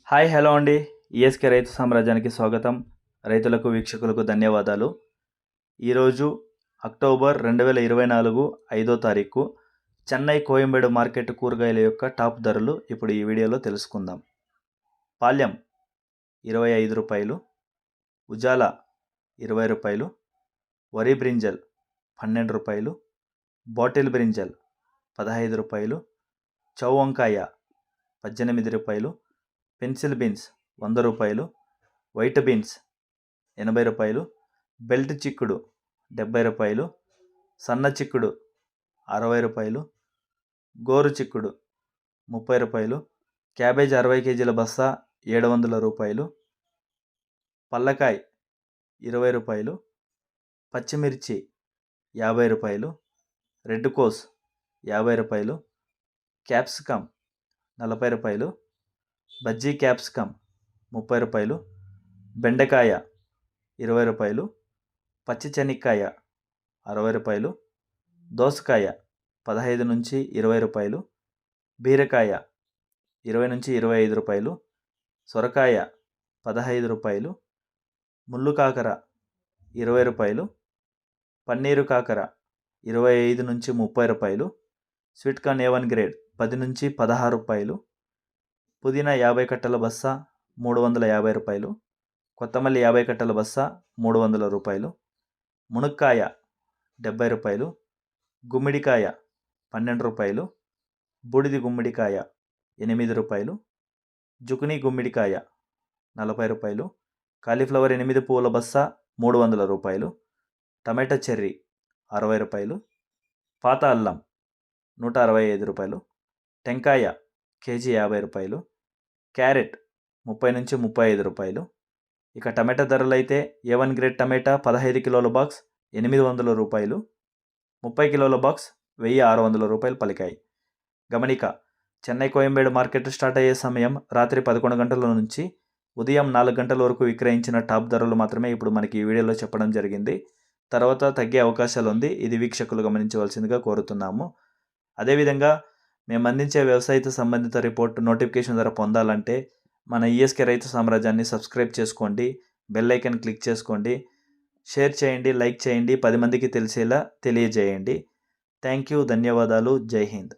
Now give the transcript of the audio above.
Hi hello అండి. ESK రైతు సామ్రాజ్యానికి స్వాగతం. రైతులకు వీక్షకులకు ధన్యవాదాలు. ఈరోజు అక్టోబర్ 2024 5వ తారీఖు చెన్నై కోయంబేడు మార్కెట్ కూరగాయల యొక్క టాప్ ధరలు ఇప్పుడు ఈ వీడియోలో తెలుసుకుందాం. పాల్యం 25 రూపాయలు, ఉజాల 20 రూపాయలు, వరి బ్రింజల్ 12 రూపాయలు, బాటిల్ బ్రింజల్ 15 రూపాయలు, చౌ వంకాయ 18 రూపాయలు, పెన్సిల్ బీన్స్ 100 రూపాయలు, వైట్ బీన్స్ 80 రూపాయలు, బెల్ట్ చిక్కుడు 70 రూపాయలు, సన్న చిక్కుడు 60 రూపాయలు, గోరు చిక్కుడు 30 రూపాయలు, క్యాబేజ్ 60 కేజీల బస్తా 700 రూపాయలు, పల్లకాయ 20 రూపాయలు, పచ్చిమిర్చి 50 రూపాయలు, రెడ్ కోస్ 50 రూపాయలు, క్యాప్సికమ్ 40 రూపాయలు, బజ్జీ క్యాప్సికమ్ 30 రూపాయలు, బెండకాయ 20 రూపాయలు, పచ్చి చెనిక్కాయ 60 రూపాయలు, దోసకాయ 15 నుంచి 20 రూపాయలు, బీరకాయ 20 నుంచి 25 రూపాయలు, సొరకాయ 15 రూపాయలు, ముళ్ళు కాకర 20 రూపాయలు, పన్నీరు కాకర 25 నుంచి 30 రూపాయలు, స్వీట్ కార్న్ A1 గ్రేడ్ 10 నుంచి 16 రూపాయలు, పుదీనా 50 కట్టల బస్తా 350 రూపాయలు, కొత్తమల్లి 50 కట్టల బస్తా 300 రూపాయలు, మునక్కాయ 70 రూపాయలు, గుమ్మిడికాయ 12 రూపాయలు, బూడిది గుమ్మిడికాయ 8 రూపాయలు, జుకునీ గుమ్మిడికాయ 40 రూపాయలు, కాలీఫ్లవర్ 8 పువ్వుల బస్తా 300 రూపాయలు, టమాటా చెర్రీ 60 రూపాయలు, పాత అల్లం 165 రూపాయలు, టెంకాయ కేజీ 50 రూపాయలు, క్యారెట్ 30 నుంచి 35 రూపాయలు. ఇక టమాటా ధరలు అయితే A1 గ్రేడ్ టమాటా 15 కిలోల బాక్స్ 800 రూపాయలు, 30 కిలోల బాక్స్ 1600 రూపాయలు పలికాయి. గమనిక, చెన్నై కోయంబేడు మార్కెట్ స్టార్ట్ అయ్యే సమయం రాత్రి 11 గంటల నుంచి ఉదయం 4 గంటల వరకు విక్రయించిన టాప్ ధరలు మాత్రమే ఇప్పుడు మనకి ఈ వీడియోలో చెప్పడం జరిగింది. తర్వాత తగ్గే అవకాశాలు ఉంది. ఇది వీక్షకులు గమనించవలసిందిగా కోరుతున్నాము. అదేవిధంగా మేము అందించే వ్యవసాయతో సంబంధిత రిపోర్ట్ నోటిఫికేషన్ ద్వారా పొందాలంటే మన ఈఎస్కే రైతు సామ్రాజ్యాన్ని సబ్స్క్రైబ్ చేసుకోండి, బెల్ ఐకాన్ క్లిక్ చేసుకోండి, షేర్ చేయండి, లైక్ చేయండి, 10 మందికి తెలిసేలా తెలియజేయండి. థ్యాంక్ యూ, ధన్యవాదాలు, జై హింద్.